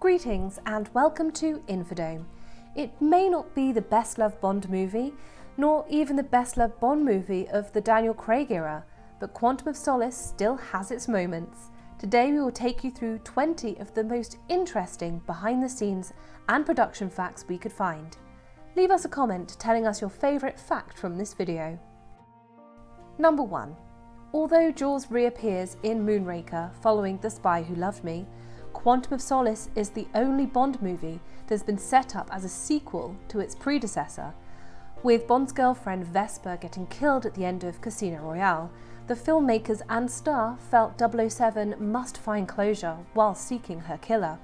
Greetings and welcome to Infodome. It may not be the best loved Bond movie, nor even the best loved Bond movie of the Daniel Craig era, but Quantum of Solace still has its moments. Today we will take you through 20 of the most interesting behind the scenes and production facts we could find. Leave us a comment telling us your favourite fact from this video. Number 1. Although Jaws reappears in Moonraker following The Spy Who Loved Me, Quantum of Solace is the only Bond movie that has been set up as a sequel to its predecessor. With Bond's girlfriend Vesper getting killed at the end of Casino Royale, the filmmakers and star felt 007 must find closure while seeking her killer,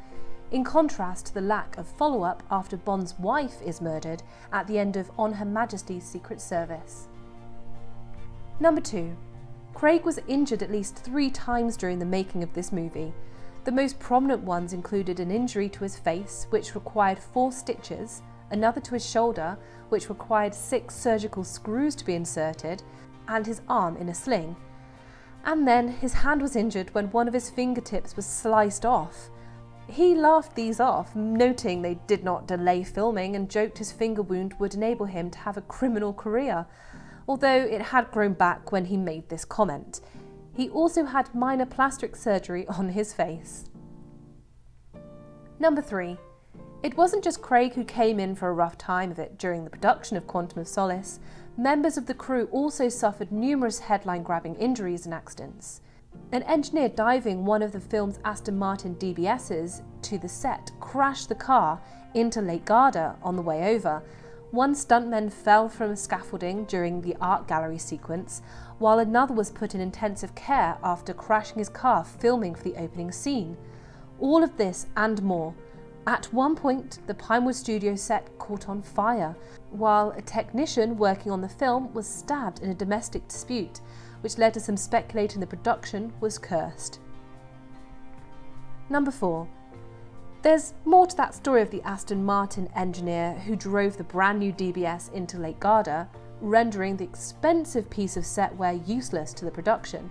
in contrast to the lack of follow-up after Bond's wife is murdered at the end of On Her Majesty's Secret Service. Number 2. Craig was injured at least 3 times during the making of this movie. The most prominent ones included an injury to his face, which required 4 stitches, another to his shoulder, which required 6 surgical screws to be inserted, and his arm in a sling. And then his hand was injured when one of his fingertips was sliced off. He laughed these off, noting they did not delay filming, and joked his finger wound would enable him to have a criminal career, although it had grown back when he made this comment. He also had minor plastic surgery on his face. Number 3. It wasn't just Craig who came in for a rough time of it during the production of Quantum of Solace. Members of the crew also suffered numerous headline-grabbing injuries and accidents. An engineer diving one of the film's Aston Martin DBSs to the set crashed the car into Lake Garda on the way over. One stuntman fell from scaffolding during the art gallery sequence, while another was put in intensive care after crashing his car filming for the opening scene. All of this and more. At one point, the Pinewood studio set caught on fire, while a technician working on the film was stabbed in a domestic dispute, which led to some speculating the production was cursed. Number 4. There's more to that story of the Aston Martin engineer who drove the brand new DBS into Lake Garda, rendering the expensive piece of setware useless to the production.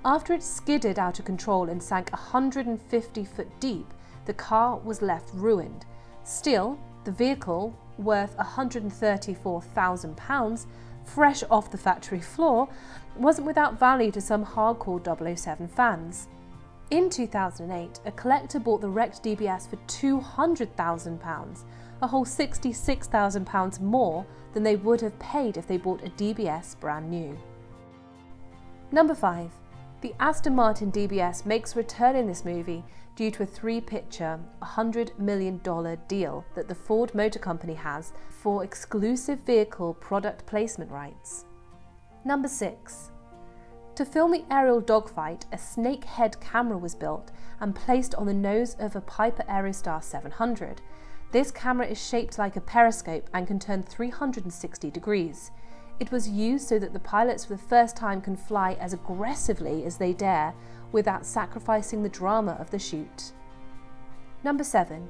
After it skidded out of control and sank 150 foot deep, the car was left ruined. Still, the vehicle, worth £134,000, fresh off the factory floor, wasn't without value to some hardcore 007 fans. In 2008, a collector bought the wrecked DBS for £200,000, a whole £66,000 more than they would have paid if they bought a DBS brand new. Number 5. The Aston Martin DBS makes a return in this movie due to a 3-picture, $100 million deal that the Ford Motor Company has for exclusive vehicle product placement rights. Number 6. To film the aerial dogfight, a snake head camera was built and placed on the nose of a Piper Aerostar 700. This camera is shaped like a periscope and can turn 360 degrees. It was used so that the pilots for the first time can fly as aggressively as they dare without sacrificing the drama of the shoot. Number 7.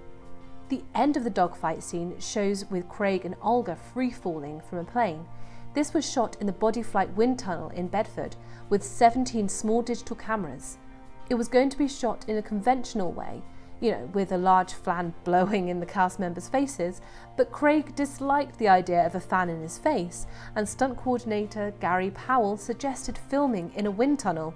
The end of the dogfight scene shows with Craig and Olga free-falling from a plane. This was shot in the Body Flight wind tunnel in Bedford with 17 small digital cameras. It was going to be shot in a conventional way, with a large fan blowing in the cast members' faces, but Craig disliked the idea of a fan in his face, and stunt coordinator Gary Powell suggested filming in a wind tunnel.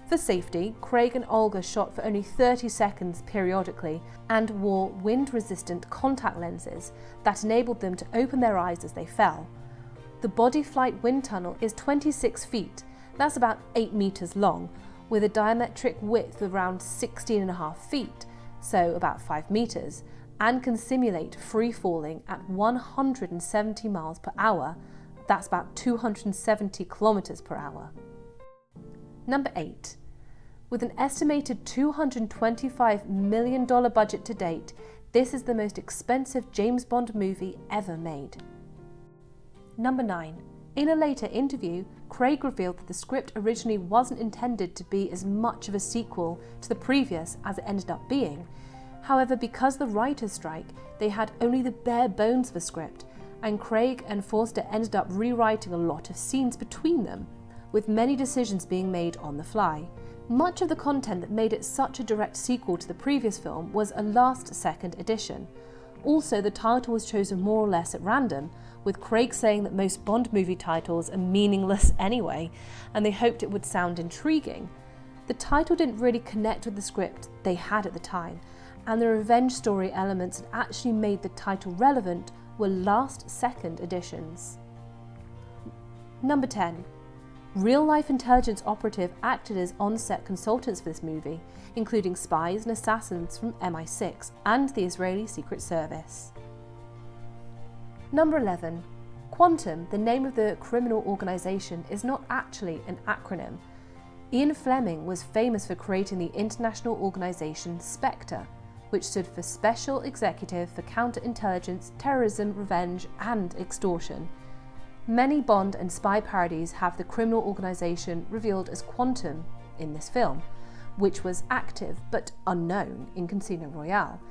For safety, Craig and Olga shot for only 30 seconds periodically and wore wind-resistant contact lenses that enabled them to open their eyes as they fell. The Body Flight wind tunnel is 26 feet, that's about 8 meters long, with a diametric width of around 16.5 feet, so about 5 meters, and can simulate free falling at 170 miles per hour, that's about 270 kilometers per hour. Number 8. With an estimated $225 million budget to date, this is the most expensive James Bond movie ever made. Number 9. In a later interview, Craig revealed that the script originally wasn't intended to be as much of a sequel to the previous as it ended up being. However, because of the writer's strike, they had only the bare bones of a script, and Craig and Forster ended up rewriting a lot of scenes between them, with many decisions being made on the fly. Much of the content that made it such a direct sequel to the previous film was a last-second addition. Also, the title was chosen more or less at random, with Craig saying that most Bond movie titles are meaningless anyway, and they hoped it would sound intriguing. The title didn't really connect with the script they had at the time, and the revenge story elements that actually made the title relevant were last-second additions. Number 10. Real-life intelligence operative acted as on-set consultants for this movie, including spies and assassins from MI6 and the Israeli Secret Service. Number 11. Quantum, the name of the criminal organisation, is not actually an acronym. Ian Fleming was famous for creating the international organisation SPECTRE, which stood for Special Executive for Counterintelligence, Terrorism, Revenge and Extortion. Many Bond and spy parodies have the criminal organisation revealed as Quantum in this film, which was active but unknown in Casino Royale.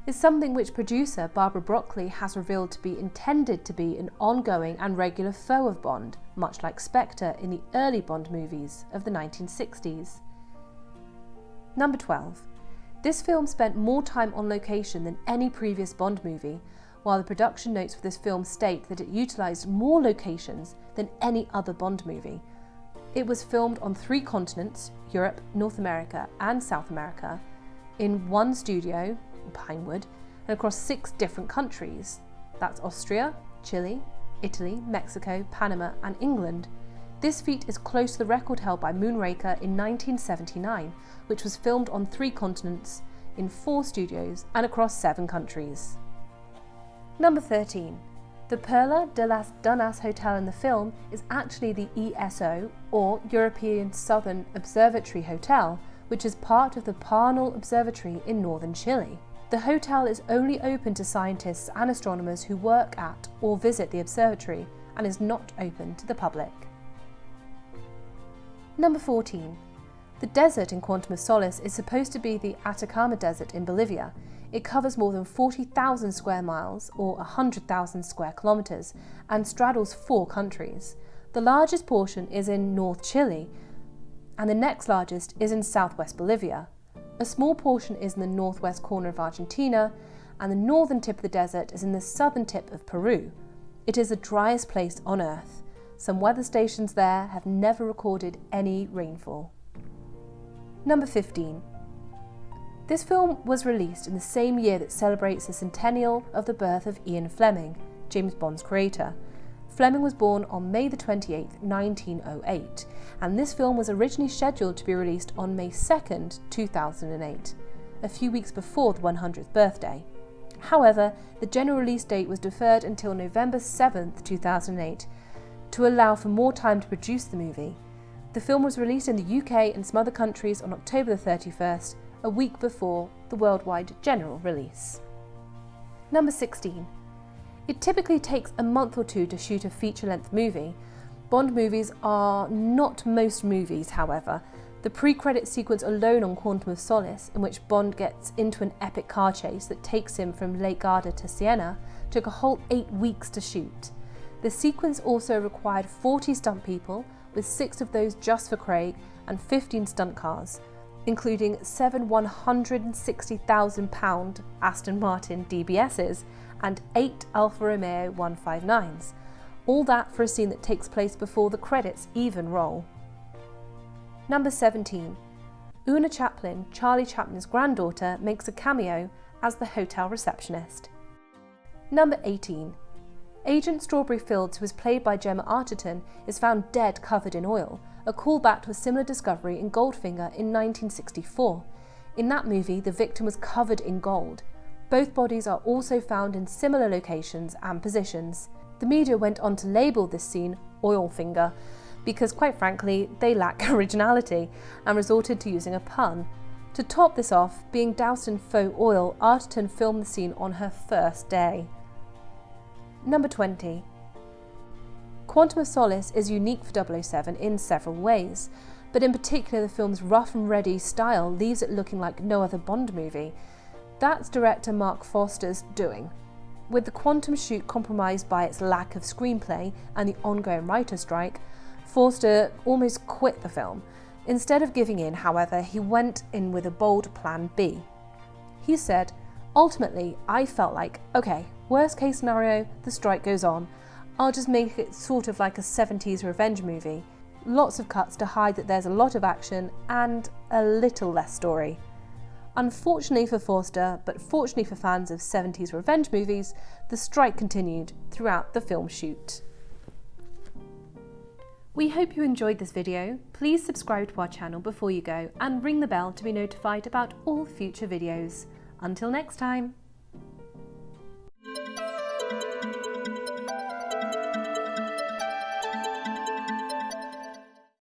It's something which producer Barbara Broccoli has revealed to be intended to be an ongoing and regular foe of Bond, much like Spectre in the early Bond movies of the 1960s. Number 12. This film spent more time on location than any previous Bond movie, while the production notes for this film state that it utilised more locations than any other Bond movie. It was filmed on 3 continents, Europe, North America and South America, in one studio, Pinewood, and across 6 different countries. That's Austria, Chile, Italy, Mexico, Panama and England. This feat is close to the record held by Moonraker in 1979, which was filmed on 3 continents, in 4 studios and across 7 countries. Number 13. The Perla de las Dunas Hotel in the film is actually the ESO, or European Southern Observatory Hotel, which is part of the Parnal Observatory in northern Chile. The hotel is only open to scientists and astronomers who work at or visit the observatory and is not open to the public. Number 14. The desert in Quantum of Solace is supposed to be the Atacama Desert in Bolivia. It covers more than 40,000 square miles, or 100,000 square kilometres, and straddles 4 countries. The largest portion is in North Chile, and the next largest is in southwest Bolivia. A small portion is in the northwest corner of Argentina, and the northern tip of the desert is in the southern tip of Peru. It is the driest place on Earth. Some weather stations there have never recorded any rainfall. Number 15. This film was released in the same year that celebrates the centennial of the birth of Ian Fleming, James Bond's creator. Fleming was born on May 28, 1908, and this film was originally scheduled to be released on May 2, 2008, a few weeks before the 100th birthday. However, the general release date was deferred until November 7, 2008, to allow for more time to produce the movie. The film was released in the UK and some other countries on October 31st, a week before the worldwide general release. Number 16. It typically takes a month or 2 to shoot a feature-length movie. Bond movies are not most movies, however. The pre-credit sequence alone on Quantum of Solace, in which Bond gets into an epic car chase that takes him from Lake Garda to Siena, took a whole 8 weeks to shoot. The sequence also required 40 stunt people, with 6 of those just for Craig, and 15 stunt cars, including 7 £160,000 Aston Martin DBSs and 8 Alfa Romeo 159s. All that for a scene that takes place before the credits even roll. Number 17. Una Chaplin, Charlie Chaplin's granddaughter, makes a cameo as the hotel receptionist. Number 18. Agent Strawberry Fields, who was played by Gemma Arterton, is found dead covered in oil, a callback to a similar discovery in Goldfinger in 1964. In that movie, the victim was covered in gold. Both bodies are also found in similar locations and positions. The media went on to label this scene Oil Finger because, quite frankly, they lack originality and resorted to using a pun. To top this off, being doused in faux oil, Arterton filmed the scene on her first day. Number 20. Quantum of Solace is unique for 007 in several ways, but in particular the film's rough and ready style leaves it looking like no other Bond movie. That's director Mark Foster's doing. With the Quantum shoot compromised by its lack of screenplay and the ongoing writer's strike, Foster almost quit the film. Instead of giving in, however, he went in with a bold plan B. He said, "Ultimately, I felt like, okay, worst case scenario, the strike goes on. I'll just make it sort of like a 70s revenge movie. Lots of cuts to hide that there's a lot of action and a little less story." Unfortunately for Forster, but fortunately for fans of 70s revenge movies, the strike continued throughout the film shoot. We hope you enjoyed this video. Please subscribe to our channel before you go and ring the bell to be notified about all future videos. Until next time.